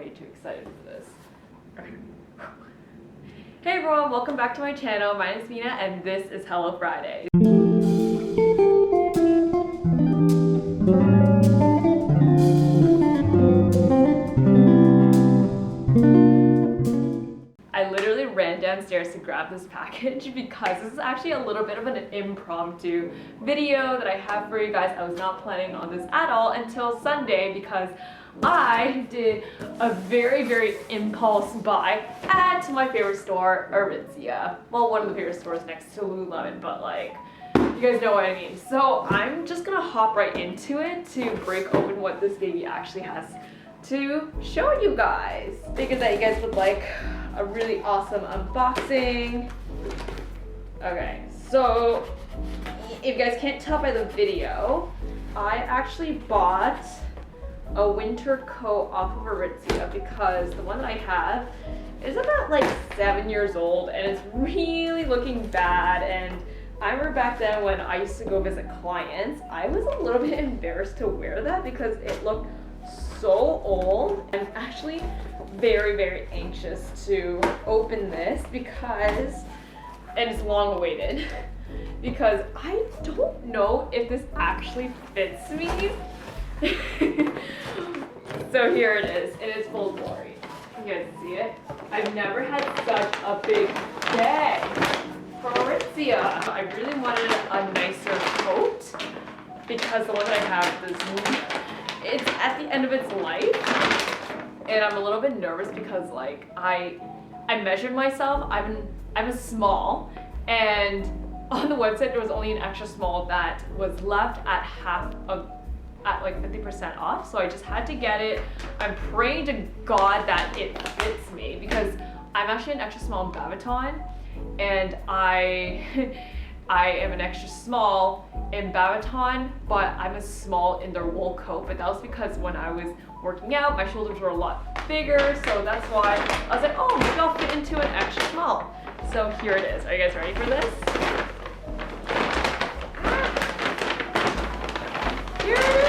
way too excited for this. Hey everyone, welcome back to my channel. My name is Mina and this is Hello Friday. I literally ran downstairs to grab this package because this is actually a little bit of an impromptu video that I have for you guys. I was not planning on this at all until Sunday because I did a very impulse buy at my favorite store, ARITZIA. Well, one of the favorite stores next to Lululemon, but like, you guys know what I mean. So I'm just gonna hop right into it to break open what this baby actually has to show you guys. Figured that you guys would like a really awesome unboxing. Okay, so if you guys can't tell by the video, I actually bought a winter coat off of ARITZIA because the one that I have is about like 7 years old and it's really looking bad. And I remember back then when I used to go visit clients, I was a little bit embarrassed to wear that because it looked so old. I'm actually very anxious to open this because, and it's long awaited, because I don't know if this actually fits me. So here it is in its full glory. You guys see it? I've never had such a big bag from ARITZIA. I really wanted a nicer coat because the one that I have is it's at the end of its life, and I'm a little bit nervous because like I measured myself. I'm a small, and on the website there was only an extra small that was left at at like 50% off, so I just had to get it. I'm praying to God that it fits me because I'm actually an extra small in Babaton, and I am an extra small in Babaton, but I'm a small in their wool coat. But that was because when I was working out, my shoulders were a lot bigger, so that's why I was like, oh, maybe I'll fit into an extra small. So here it is. Are you guys ready for this? Here it is!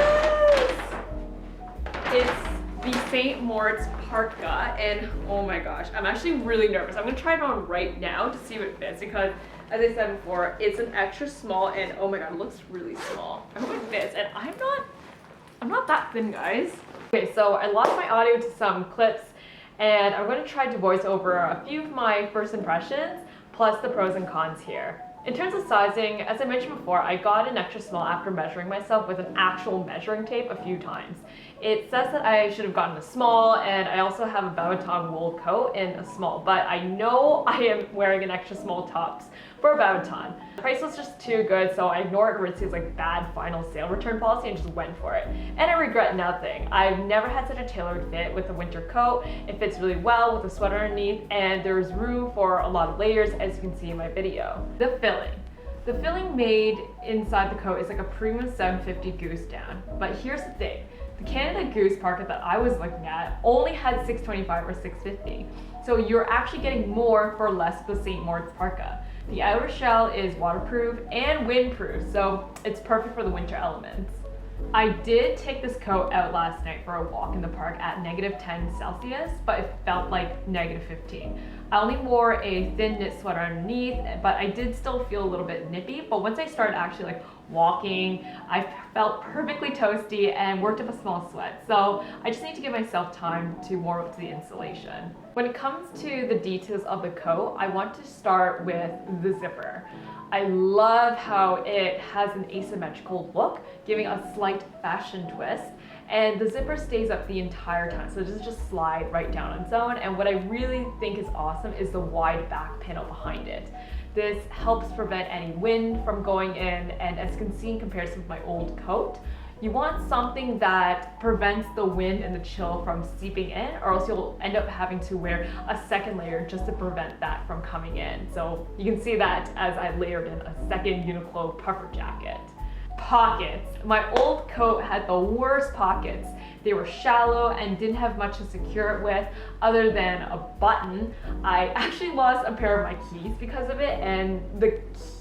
It's the St. Moritz Parka, and oh my gosh, I'm actually really nervous. I'm gonna try it on right now to see if it fits because, as I said before, it's an extra small, and oh my god, it looks really small. I hope it fits, and I'm not that thin, guys. Okay, so I lost my audio to some clips, and I'm gonna try to voice over a few of my first impressions, plus the pros and cons here. In terms of sizing, as I mentioned before, I got an extra small after measuring myself with an actual measuring tape a few times. It says that I should have gotten a small, and I also have a Babaton wool coat in a small, but I know I am wearing an extra small tops for a Babaton. The price was just too good, so I ignored ARITZIA's like bad final sale return policy and just went for it. And I regret nothing. I've never had such a tailored fit with a winter coat. It fits really well with a sweater underneath, and there's room for a lot of layers, as you can see in my video. The filling made inside the coat is like a premium 750 goose down. But here's the thing. The Canada Goose parka that I was looking at only had 625 or 650. So you're actually getting more for less with the St. Moritz parka. The outer shell is waterproof and windproof, so it's perfect for the winter elements. I did take this coat out last night for a walk in the park at -10 Celsius, but it felt like -15. I only wore a thin knit sweater underneath, but I did still feel a little bit nippy. But once I started actually like walking, I felt perfectly toasty and worked up a small sweat. So I just need to give myself time to warm up to the insulation. When it comes to the details of the coat, I want to start with the zipper. I love how it has an asymmetrical look, giving a slight fashion twist. And the zipper stays up the entire time, so it doesn't just slide right down on its own. And what I really think is awesome is the wide back panel behind it. This helps prevent any wind from going in, and as you can see in comparison with my old coat, you want something that prevents the wind and the chill from seeping in, or else you'll end up having to wear a second layer just to prevent that from coming in. So you can see that as I layered in a second Uniqlo puffer jacket. Pockets. My old coat had the worst pockets. They were shallow and didn't have much to secure it with other than a button. I actually lost a pair of my keys because of it, and the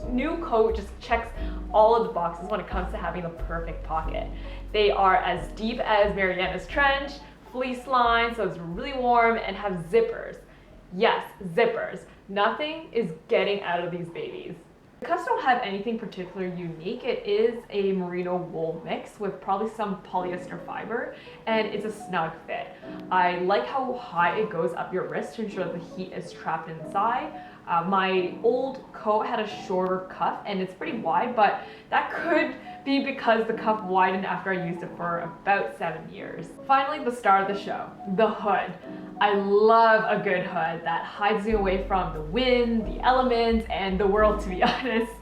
new coat just checks all of the boxes when it comes to having the perfect pocket. They are as deep as Mariana's trench, fleece line, so it's really warm, and have zippers. Yes, zippers. Nothing is getting out of these babies. The cuffs don't have anything particularly unique. It is a merino wool mix with probably some polyester fiber, and it's a snug fit. I like how high it goes up your wrist to ensure the heat is trapped inside. My old coat had a shorter cuff and it's pretty wide, but that could be because the cuff widened after I used it for about 7 years. Finally, the star of the show, the hood. I love a good hood that hides me away from the wind, the elements, and the world, to be honest.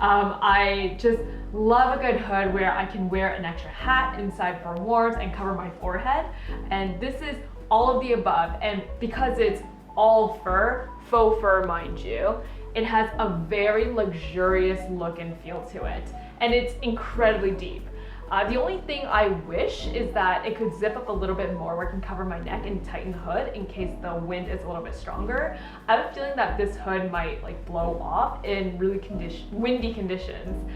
I just love a good hood where I can wear an extra hat inside for warmth and cover my forehead. And this is all of the above, and because it's all fur, faux fur mind you, it has a very luxurious look and feel to it, and it's incredibly deep. The only thing I wish is that it could zip up a little bit more where it can cover my neck and tighten the hood in case the wind is a little bit stronger. I have a feeling that this hood might like blow off in really windy conditions.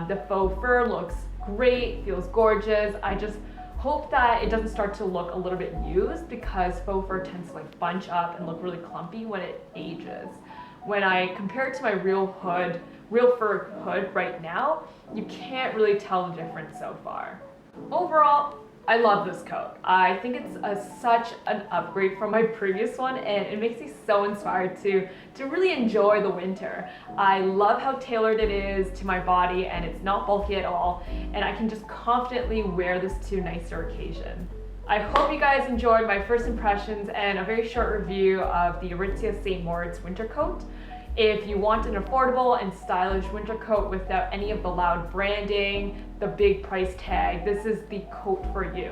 The faux fur looks great, feels gorgeous. I just hope that it doesn't start to look a little bit used because faux fur tends to like bunch up and look really clumpy when it ages. When I compare it to my real fur hood right now, you can't really tell the difference so far. Overall, I love this coat. I think it's such an upgrade from my previous one, and it makes me so inspired to really enjoy the winter. I love how tailored it is to my body, and it's not bulky at all, and I can just confidently wear this to a nicer occasion. I hope you guys enjoyed my first impressions and a very short review of the ARITZIA St. Moritz winter coat. If you want an affordable and stylish winter coat without any of the loud branding, the big price tag, this is the coat for you.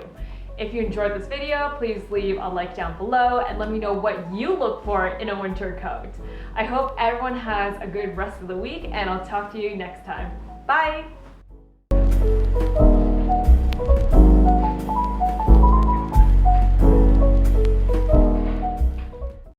If you enjoyed this video, please leave a like down below and let me know what you look for in a winter coat. I hope everyone has a good rest of the week, and I'll talk to you next time. Bye!